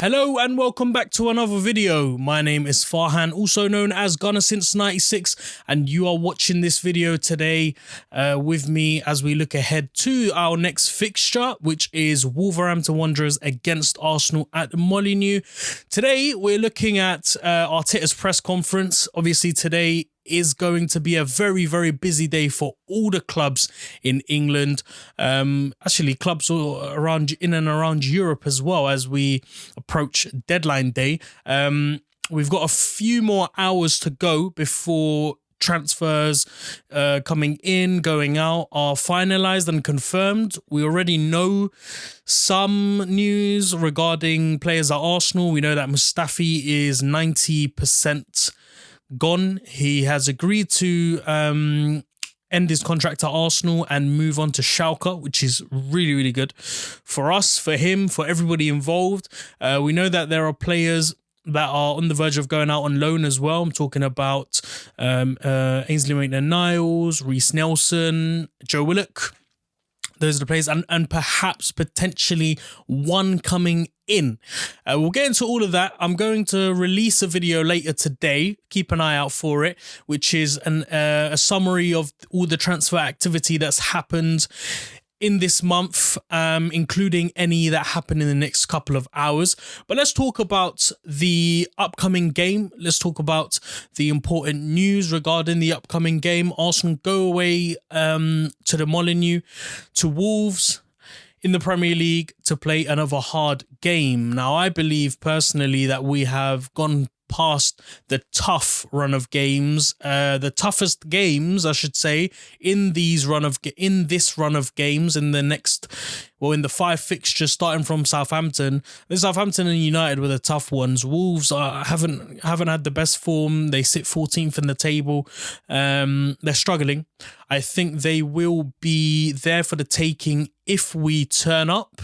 Hello and welcome back to another video. My name is Farhan, also known as Gunner since 96, and you are watching this video today with me as we look ahead to our next fixture, which is Wolverhampton Wanderers against Arsenal at Molineux. Today we're looking at Arteta's press conference. Obviously today is going to be a very, very busy day for all the clubs in England. Actually, clubs all around in and around Europe as well as we approach deadline day. We've got a few more hours to go before transfers coming in, going out are finalized and confirmed. We already know some news regarding players at Arsenal. We know that Mustafi is 90% gone. He has agreed to end his contract at Arsenal and move on to Schalke, which is really, really good for us, for him, for everybody involved. We know that there are players that are on the verge of going out on loan as well. I'm talking about Ainsley Maitland-Niles, Reece Nelson, Joe Willock. Those are the players, and perhaps potentially one coming in. We'll get into all of that. I'm going to release a video later today. Keep an eye out for it, which is a summary of all the transfer activity that's happened in this month, including any that happen in the next couple of hours. But let's talk about the upcoming game. Let's talk about the important news regarding the upcoming game. Arsenal go away to the Molineux, to Wolves in the Premier League to play another hard game. Now, I believe personally that we have gone past the tough run of games, the toughest games, I should say, in this run of games in the 5 fixtures starting from Southampton. The Southampton and United were the tough ones. Wolves haven't had the best form. They sit 14th in the table. They're struggling. I think they will be there for the taking if we turn up,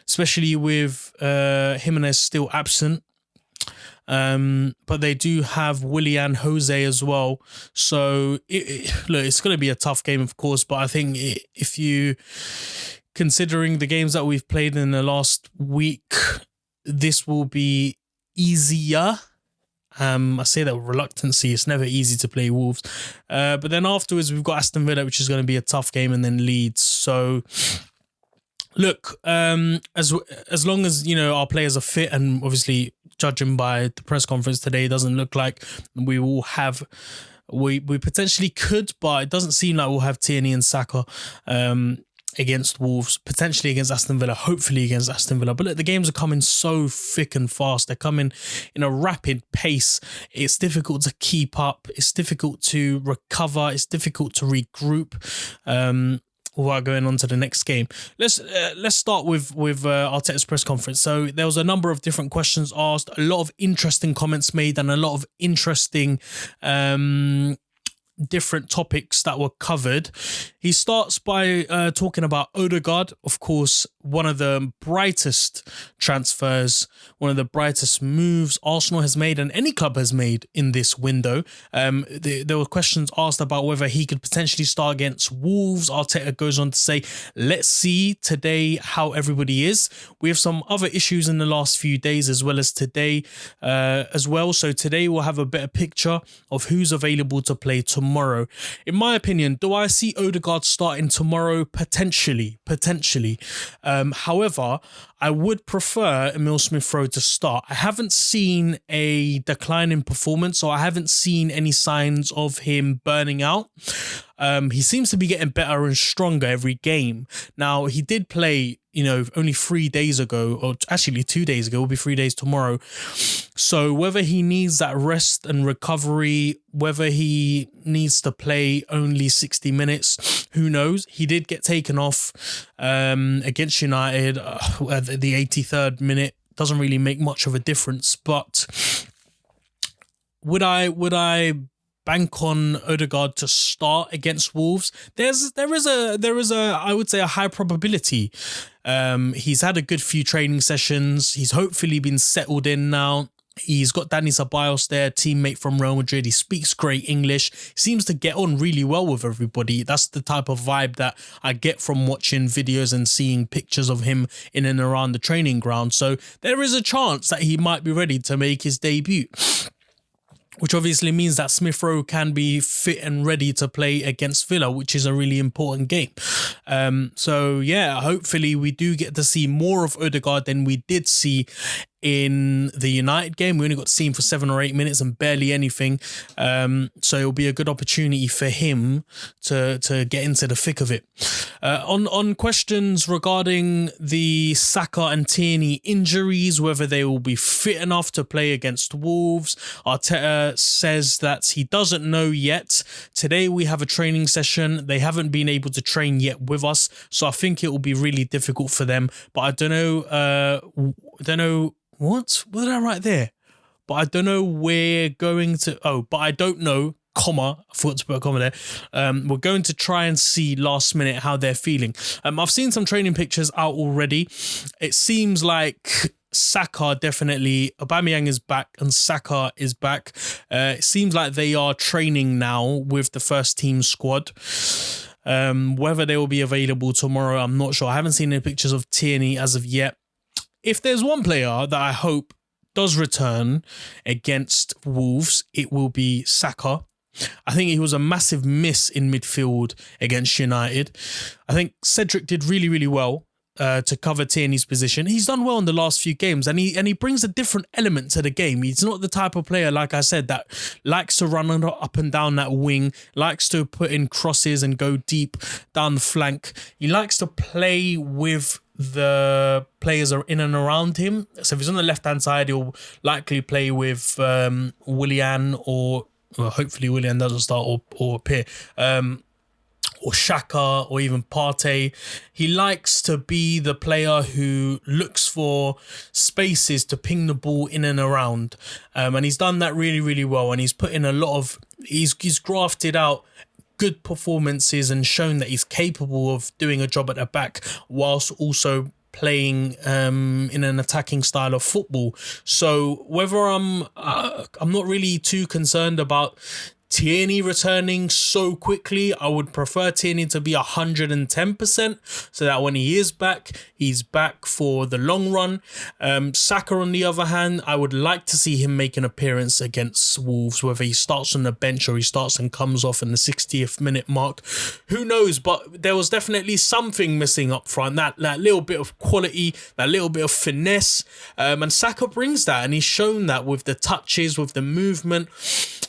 especially with Jimenez still absent. But they do have Willian Jose as well. So look, it's going to be a tough game, of course, but I think if you, considering the games that we've played in the last week, this will be easier. I say that with reluctancy. It's never easy to play Wolves. But then afterwards, we've got Aston Villa, which is going to be a tough game, and then Leeds. So look, as long as, you know, our players are fit, and obviously judging by the press conference today, it doesn't look like we will have, we potentially could, but it doesn't seem like we'll have Tierney and Saka against Wolves, potentially against Aston Villa, hopefully against Aston Villa. But look, the games are coming so thick and fast. They're coming in a rapid pace. It's difficult to keep up. It's difficult to recover. It's difficult to regroup. Without going on to the next game. Let's start with Arteta's press conference. So there was a number of different questions asked, a lot of interesting comments made, and a lot of interesting different topics that were covered. He starts by talking about Odegaard, of course, one of the brightest transfers, one of the brightest moves Arsenal has made and any club has made in this window. There were questions asked about whether he could potentially start against Wolves. Arteta goes on to say, let's see today how everybody is. We have some other issues in the last few days as well as today as well. So today we'll have a better picture of who's available to play tomorrow. In my opinion, do I see Odegaard starting tomorrow? Potentially. However, I would prefer Emile Smith-Rowe to start. I haven't seen a decline in performance, so I haven't seen any signs of him burning out. He seems to be getting better and stronger every game. Now, he did play, only 3 days ago, or actually 2 days ago. It will be 3 days tomorrow. So whether he needs that rest and recovery, whether he needs to play only 60 minutes, who knows? He did get taken off against United at the 83rd minute. Doesn't really make much of a difference. But would I bank on Odegaard to start against Wolves? There is a I would say a high probability. He's had a good few training sessions. He's hopefully been settled in now. He's got Dani Ceballos there, teammate from Real Madrid. He speaks great English. Seems to get on really well with everybody. That's the type of vibe that I get from watching videos and seeing pictures of him in and around the training ground. So there is a chance that he might be ready to make his debut, which obviously means that Smith Rowe can be fit and ready to play against Villa, which is a really important game. So yeah, hopefully we do get to see more of Odegaard than we did see in the United game. We only got to see him for 7 or 8 minutes and barely anything. So it'll be a good opportunity for him to get into the thick of it. On questions regarding the Saka and Tierney injuries, whether they will be fit enough to play against Wolves, Arteta says that he doesn't know yet. Today we have a training session. They haven't been able to train yet with us, so I think it will be really difficult for them. But I don't know. What did I write there? But I don't know we're going to... Oh, but I don't know, comma, I forgot to put a comma there. We're going to try and see last minute how they're feeling. I've seen some training pictures out already. It seems like Saka definitely... Aubameyang is back and Saka is back. It seems like they are training now with the first team squad. Whether they will be available tomorrow, I'm not sure. I haven't seen any pictures of Tierney as of yet. If there's one player that I hope does return against Wolves, it will be Saka. I think he was a massive miss in midfield against United. I think Cedric did really, really well to cover Tierney's position. He's done well in the last few games, and he brings a different element to the game. He's not the type of player, like I said, that likes to run up and down that wing, likes to put in crosses and go deep down the flank. He likes to play with the players are in and around him. So if he's on the left-hand side, he'll likely play with Willian or hopefully Willian doesn't start or appear. Or Xhaka or even Partey. He likes to be the player who looks for spaces to ping the ball in and around. And he's done that really, really well. And he's put in a lot of... He's grafted out good performances and shown that he's capable of doing a job at the back whilst also playing in an attacking style of football. So whether I'm not really too concerned about Tierney returning so quickly. I would prefer Tierney to be 110% so that when he is back, he's back for the long run. Saka, on the other hand, I would like to see him make an appearance against Wolves, whether he starts on the bench or he starts and comes off in the 60th minute mark. Who knows? But there was definitely something missing up front. That little bit of quality, that little bit of finesse. And Saka brings that, and he's shown that with the touches, with the movement.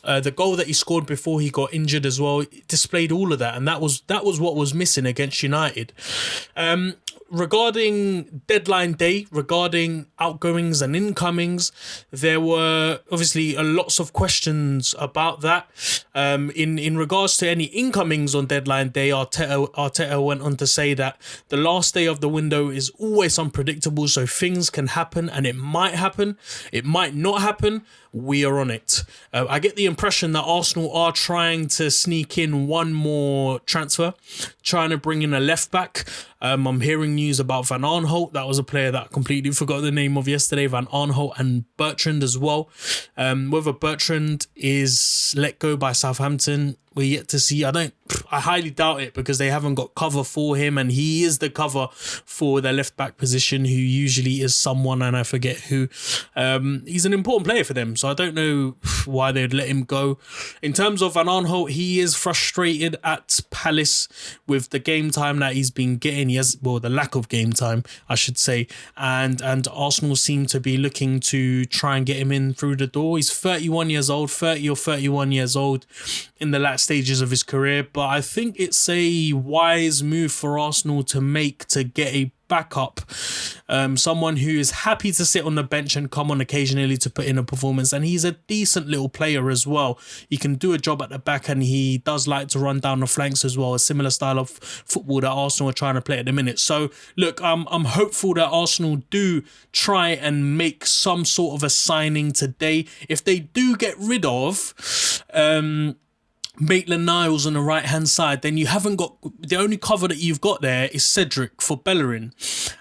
The goal that he scored before he got injured as well displayed all of that, and that was what was missing against United. Regarding deadline day, regarding outgoings and incomings, there were obviously lots of questions about that. In regards to any incomings on deadline day, Arteta went on to say that the last day of the window is always unpredictable, so things can happen, and it might happen, it might not happen. We are on it. I get the impression that Arsenal are trying to sneak in one more transfer, trying to bring in a left back. I'm hearing news about Van Aanholt. That was a player that I completely forgot the name of yesterday. Van Aanholt and Bertrand as well. Whether Bertrand is let go by Southampton, we're yet to see. I highly doubt it, because they haven't got cover for him, and he is the cover for their left back position, who usually is someone, and I forget who. He's an important player for them, so I don't know why they'd let him go. In terms of Van Aanholt, he is frustrated at Palace with the game time that he's been getting. The lack of game time, I should say, and Arsenal seem to be looking to try and get him in through the door. He's 31 years old, 30 or 31 years old in the last stages of his career, but I think it's a wise move for Arsenal to make, to get a backup, someone who is happy to sit on the bench and come on occasionally to put in a performance. And he's a decent little player as well. He can do a job at the back, and he does like to run down the flanks as well, a similar style of football that Arsenal are trying to play at the minute. So look, I'm hopeful that Arsenal do try and make some sort of a signing today. If they do get rid of Maitland-Niles on the right hand side, then you haven't got, the only cover that you've got there is Cedric for Bellerin,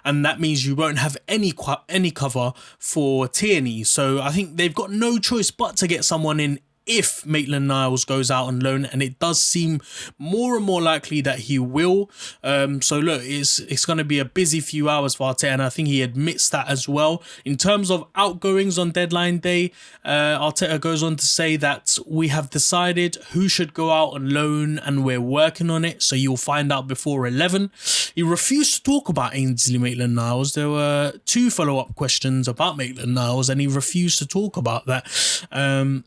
and that means you won't have any cover for Tierney. So I think they've got no choice but to get someone in if Maitland-Niles goes out on loan, and it does seem more and more likely that he will. So look, it's going to be a busy few hours for Arteta, and I think he admits that as well. In terms of outgoings on deadline day, Arteta goes on to say that we have decided who should go out on loan and we're working on it, so you'll find out before 11. He refused to talk about Ainsley Maitland-Niles. There were 2 follow-up questions about Maitland-Niles, and he refused to talk about that,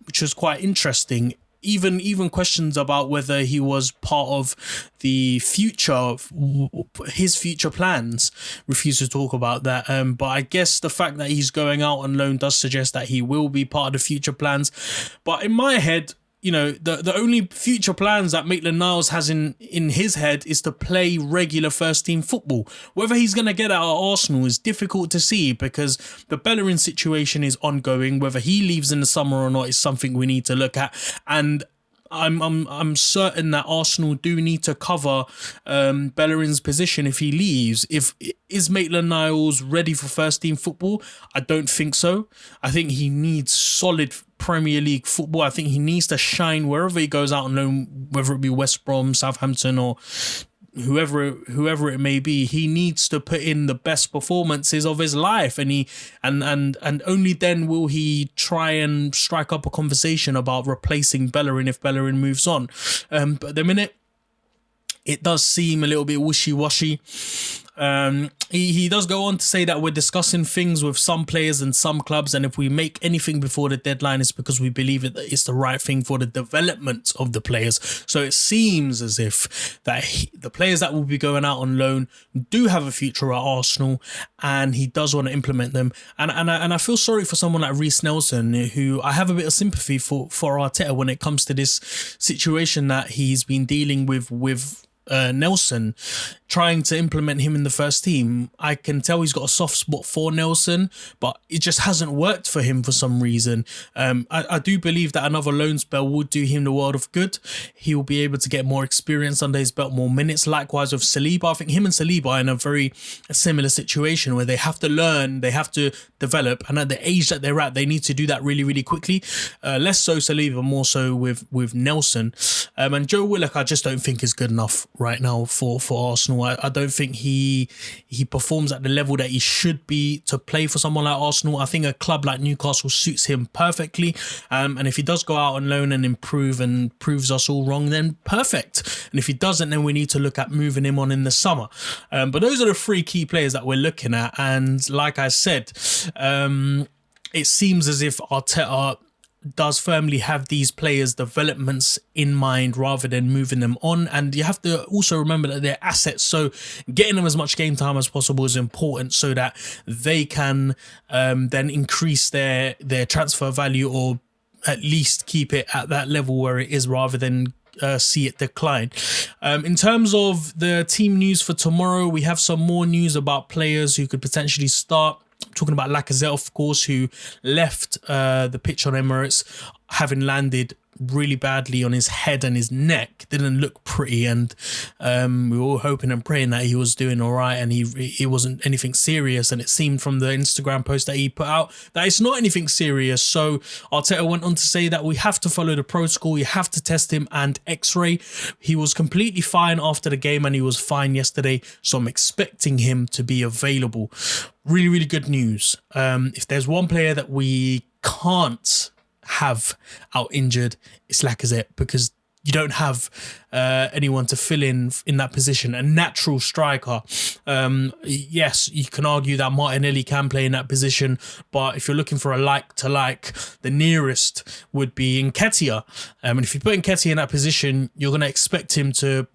which was quite interesting. Even questions about whether he was part of the future, his future plans, refused to talk about that. But I guess the fact that he's going out on loan does suggest that he will be part of the future plans. But in my head, you know, the only future plans that Maitland-Niles has in his head is to play regular first team football. Whether he's going to get out of Arsenal is difficult to see, because the Bellerin situation is ongoing. Whether he leaves in the summer or not is something we need to look at. And I'm certain that Arsenal do need to cover Bellerin's position if he leaves. Is Maitland-Niles ready for first team football? I don't think so. I think he needs solid Premier League football. I think he needs to shine wherever he goes out on loan, whether it be West Brom, Southampton, or whoever it may be. He needs to put in the best performances of his life, and only then will he try and strike up a conversation about replacing Bellerin if Bellerin moves on. But at the minute, it does seem a little bit wishy-washy. He does go on to say that we're discussing things with some players and some clubs, and if we make anything before the deadline, it's because we believe that it's the right thing for the development of the players. So it seems as if that the players that will be going out on loan do have a future at Arsenal, and he does want to implement them. And I feel sorry for someone like Reiss Nelson, who I have a bit of sympathy for Arteta when it comes to this situation that he's been dealing with Nelson, trying to implement him in the first team. I can tell he's got a soft spot for Nelson, but it just hasn't worked for him for some reason. I do believe that another loan spell would do him the world of good. He will be able to get more experience under his belt, more minutes. Likewise with Saliba. I think him and Saliba are in a very similar situation where they have to learn, they have to develop, and at the age that they're at, they need to do that really, really quickly. Less so Saliba, more so with Nelson. And Joe Willock, I just don't think is good enough right now for Arsenal. I don't think he performs at the level that he should be to play for someone like Arsenal. I think a club like Newcastle suits him perfectly. And if he does go out on loan and improve and proves us all wrong, then perfect. And if he doesn't, then we need to look at moving him on in the summer. But those are the 3 key players that we're looking at. And like I said, it seems as if Arteta does firmly have these players' developments in mind rather than moving them on. And you have to also remember that they're assets, so getting them as much game time as possible is important so that they can then increase their transfer value, or at least keep it at that level where it is, rather than see it decline. In terms of the team news for tomorrow, we have some more news about players who could potentially start. Talking about Lacazette, of course, who left the pitch on Emirates having landed really badly on his head and his neck. Didn't look pretty, and we were all hoping and praying that he was doing all right and it wasn't anything serious. And it seemed from the Instagram post that he put out that it's not anything serious. So Arteta went on to say that we have to follow the protocol. We have to test him and x-ray. He was completely fine after the game, and he was fine yesterday, so I'm expecting him to be available. Really, really good news. If there's one player that we can't have out injured, it's Lacazette, because you don't have anyone to fill in that position, a natural striker. Yes, you can argue that Martinelli can play in that position, but if you're looking for a like-to-like, the nearest would be Nketiah. And if you put Nketiah in that position, you're going to expect him to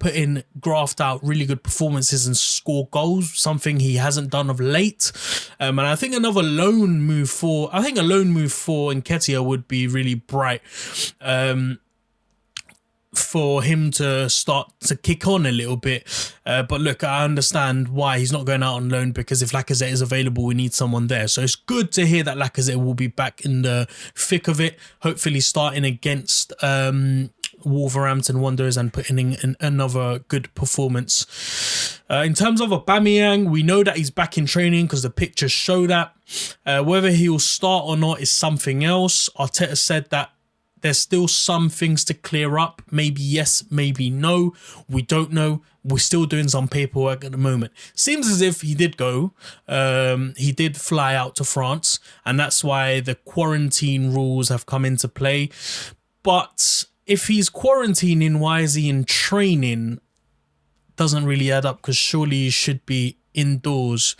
graft out really good performances and score goals, something he hasn't done of late. And I think a loan move for Nketiah would be really bright. For him to start to kick on a little bit. But look, I understand why he's not going out on loan, because if Lacazette is available, we need someone there. So it's good to hear that Lacazette will be back in the thick of it, hopefully starting against Wolverhampton Wanderers and putting in another good performance. In terms of Aubameyang, we know that he's back in training because the pictures show that. Whether he'll start or not is something else. Arteta said that there's still some things to clear up. Maybe yes, maybe no. We don't know. We're still doing some paperwork at the moment. Seems as if he did go. He did fly out to France, and that's why the quarantine rules have come into play. But if he's quarantining, why is he in training? Doesn't really add up, because surely he should be indoors.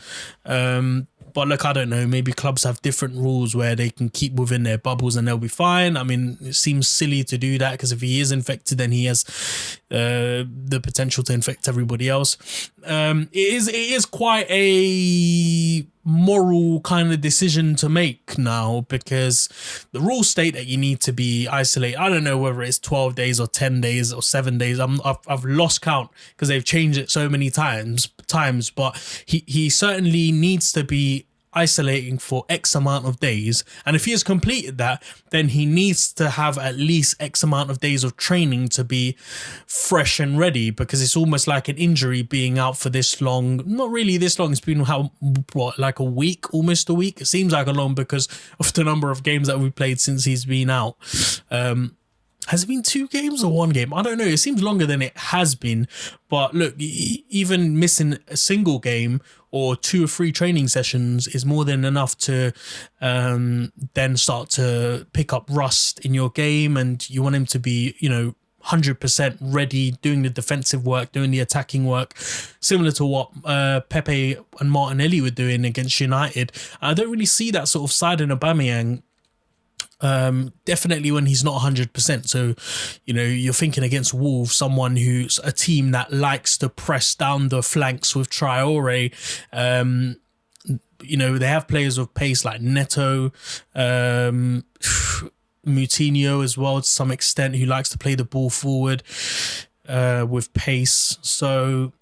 But look, I don't know, maybe clubs have different rules where they can keep within their bubbles and they'll be fine. I mean, it seems silly to do that, because if he is infected, then he has the potential to infect everybody else. It is quite a moral kind of decision to make now, because the rules state that you need to be isolated. I don't know whether it's 12 days or 10 days or 7 days. I've lost count because they've changed it so many times, but he certainly needs to be isolating for X amount of days, and if he has completed that, then he needs to have at least X amount of days of training to be fresh and ready, because it's almost like an injury being out for this long. Not really this long, it's been like a week, almost a week. It seems like a long because of the number of games that we've played since he's been out. Has it been 2 games or 1 game? I don't know. It seems longer than it has been. But look, even missing a single game or 2 or 3 training sessions is more than enough to then start to pick up rust in your game. And you want him to be, 100% ready, doing the defensive work, doing the attacking work, similar to what Pepe and Martinelli were doing against United. I don't really see that sort of side in Aubameyang. Definitely when he's not 100%. So, you're thinking against Wolves, someone who's a team that likes to press down the flanks with Traore. They have players with pace like Neto, Moutinho as well to some extent, who likes to play the ball forward with pace. So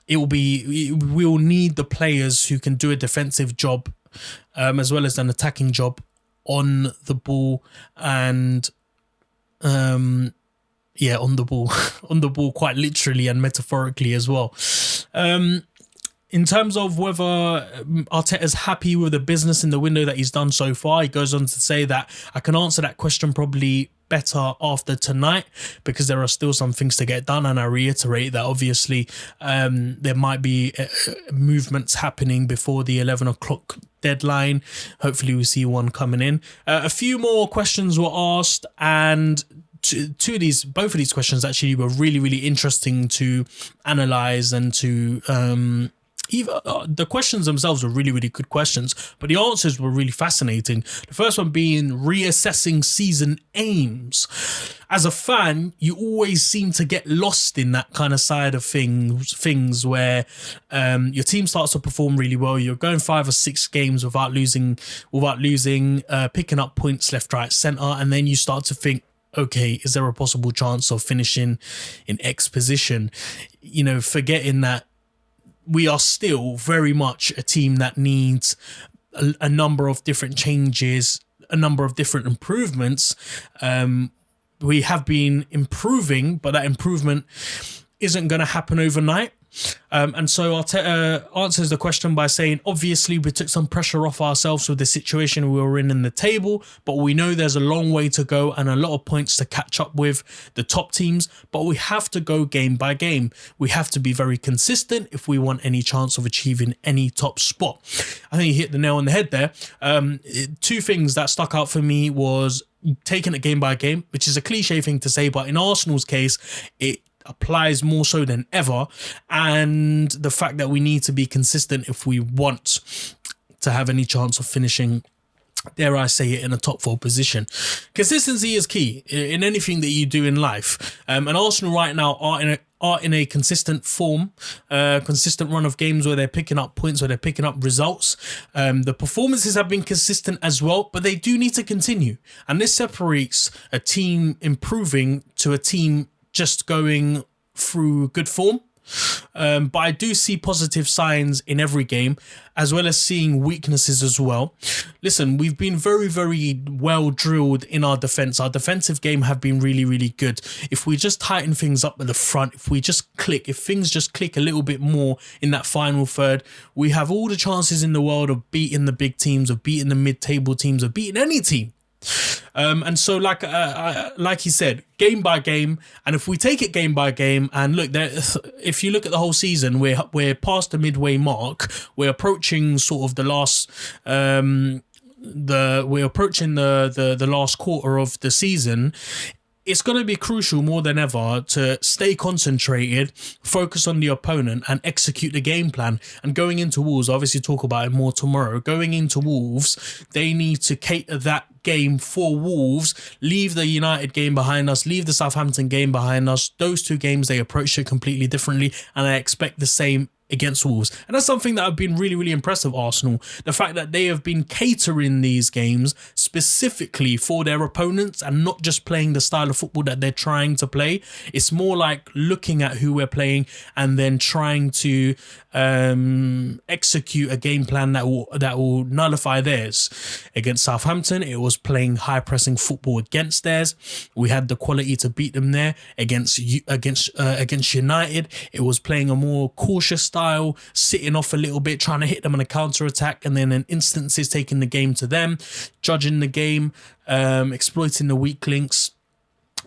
we'll need the players who can do a defensive job as well as an attacking job on the ball, and on the ball quite literally and metaphorically as well. In terms of whether Arteta's happy with the business in the window that he's done so far, he goes on to say that I can answer that question probably better after tonight, because there are still some things to get done, and I reiterate that obviously there might be movements happening before the 11 o'clock deadline. Hopefully we see one coming in. A few more questions were asked, and both of these questions actually were really, really interesting to analyze and to the questions themselves were really, really good questions, but the answers were really fascinating. The first one being reassessing season aims. As a fan, you always seem to get lost in that kind of side of things where your team starts to perform really well. You're going 5 or 6 games without losing, picking up points left, right, centre, and then you start to think, okay, is there a possible chance of finishing in X position? Forgetting that we are still very much a team that needs a number of different changes, a number of different improvements. We have been improving, but that improvement isn't going to happen overnight. And so Arteta answers the question by saying, obviously we took some pressure off ourselves with the situation we were in the table, but we know there's a long way to go and a lot of points to catch up with the top teams, but we have to go game by game. We have to be very consistent if we want any chance of achieving any top spot. I think you hit the nail on the head there. 2 things that stuck out for me was taking it game by game, which is a cliche thing to say, but in Arsenal's case, it applies more so than ever, and the fact that we need to be consistent if we want to have any chance of finishing, dare I say it, in a top 4 position. Consistency is key in anything that you do in life, and Arsenal right now are in a consistent form, consistent run of games where they're picking up points, where they're picking up results. The performances have been consistent as well, but they do need to continue, and this separates a team improving to a team just going through good form. But I do see positive signs in every game, as well as seeing weaknesses as well. Listen, we've been very, very well drilled in our defense. Our defensive game have been really, really good. If we just tighten things up at the front, if things just click a little bit more in that final third, we have all the chances in the world of beating the big teams, of beating the mid-table teams, of beating any team. And so, like he said, game by game, and if we take it game by game, and look, if you look at the whole season, we're past the midway mark. We're approaching sort of the last the last quarter of the season. It's going to be crucial more than ever to stay concentrated, focus on the opponent, and execute the game plan. And going into Wolves, obviously talk about it more tomorrow, going into Wolves, they need to cater that game for Wolves, leave the United game behind us, leave the Southampton game behind us. Those two games, they approached it completely differently, and I expect the same against Wolves. And that's something that I've been really, really impressed with Arsenal. The fact that they have been catering these games specifically for their opponents and not just playing the style of football that they're trying to play. It's more like looking at who we're playing and then trying to execute a game plan that will nullify theirs. Against Southampton, it was playing high pressing football against theirs. We had the quality to beat them there. Against United, it was playing a more cautious style, sitting off a little bit, trying to hit them on a counter attack, and then in instances taking the game to them, judging the game, exploiting the weak links.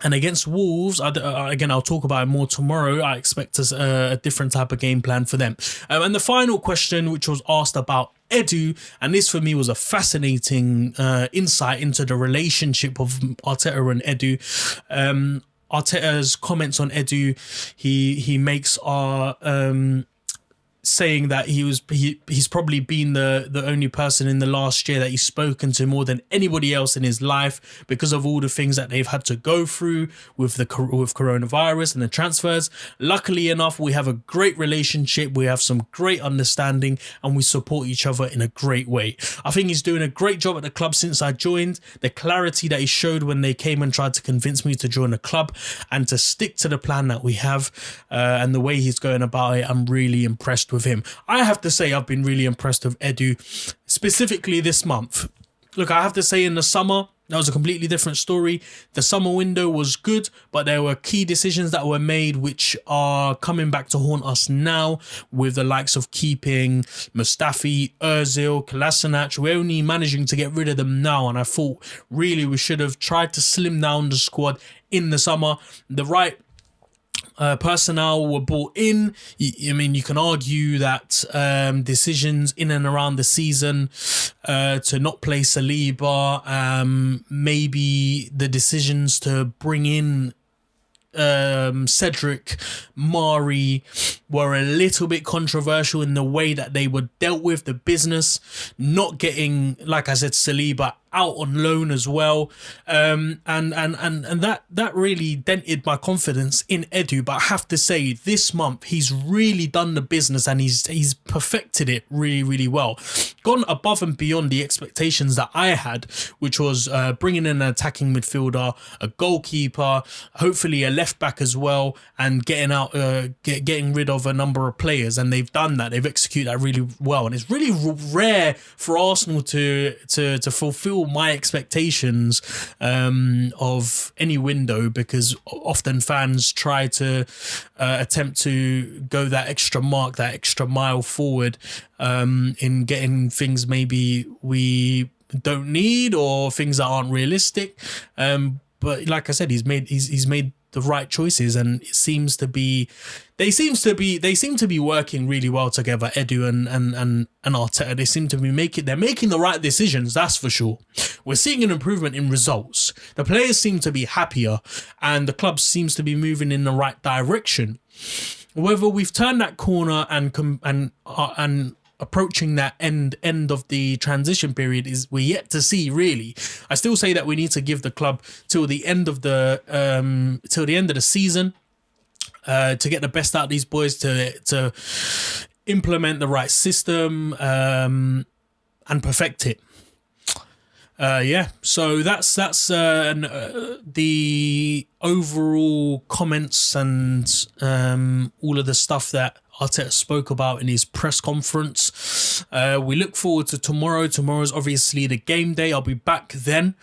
And against Wolves, again, I'll talk about it more tomorrow. I expect a different type of game plan for them. And the final question, which was asked about Edu, and this for me was a fascinating insight into the relationship of Arteta and Edu. Arteta's comments on Edu, he makes are saying that he's probably been the only person in the last year that he's spoken to more than anybody else in his life because of all the things that they've had to go through with coronavirus and the transfers. Luckily enough, we have a great relationship, we have some great understanding, and we support each other in a great way. I think he's doing a great job at the club since I joined. The clarity that he showed when they came and tried to convince me to join the club and to stick to the plan that we have, and the way he's going about it, I'm really impressed with him. I have to say I've been really impressed with Edu, specifically this month. Look, I have to say in the summer, that was a completely different story. The summer window was good, but there were key decisions that were made which are coming back to haunt us now, with the likes of keeping Mustafi, Ozil, Kolasinac. We're only managing to get rid of them now, and I thought really we should have tried to slim down the squad in the summer. The right personnel were brought in. I mean, you can argue that decisions in and around the season to not play Saliba, maybe the decisions to bring in Cedric, Mari, were a little bit controversial in the way that they were dealt with the business, not getting, like I said, Saliba out on loan as well, and that really dented my confidence in Edu. But I have to say, this month he's really done the business, and he's perfected it really, really well, gone above and beyond the expectations that I had, which was bringing in an attacking midfielder, a goalkeeper, hopefully a left back as well, and getting rid of a number of players. And they've done that. They've executed that really well, and it's really rare for Arsenal to fulfill my expectations of any window, because often fans try to attempt to go that extra mark, that extra mile forward in getting things maybe we don't need or things that aren't realistic. But like I said, he's made the right choices, and it seems to be they seem to be working really well together, Edu and Arteta. They seem to be making the right decisions, that's for sure. We're seeing an improvement in results. The players seem to be happier, and the club seems to be moving in the right direction. Whether we've turned that corner and approaching that end of the transition period we're yet to see, really. I still say that we need to give the club till the end of the season to get the best out of these boys, to implement the right system and perfect it. Yeah, so that's the overall comments and all of the stuff that Arteta spoke about in his press conference. We look forward to tomorrow. Tomorrow's obviously the game day. I'll be back then.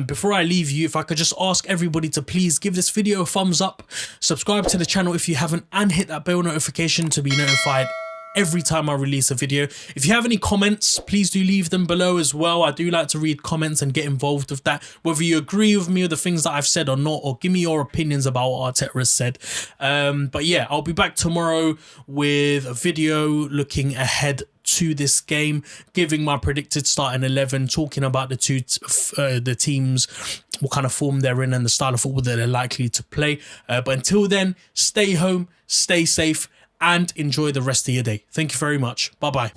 Before I leave you, if I could just ask everybody to please give this video a thumbs up, subscribe to the channel if you haven't, and hit that bell notification to be notified every time I release a video. If you have any comments, please do leave them below as well. I do like to read comments and get involved with that, whether you agree with me or the things that I've said or not, or give me your opinions about what Arteta has said. But yeah, I'll be back tomorrow with a video looking ahead to this game, giving my predicted starting 11, talking about the teams, what kind of form they're in and the style of football that they're likely to play. But until then, stay home, stay safe, and enjoy the rest of your day. Thank you very much. Bye-bye.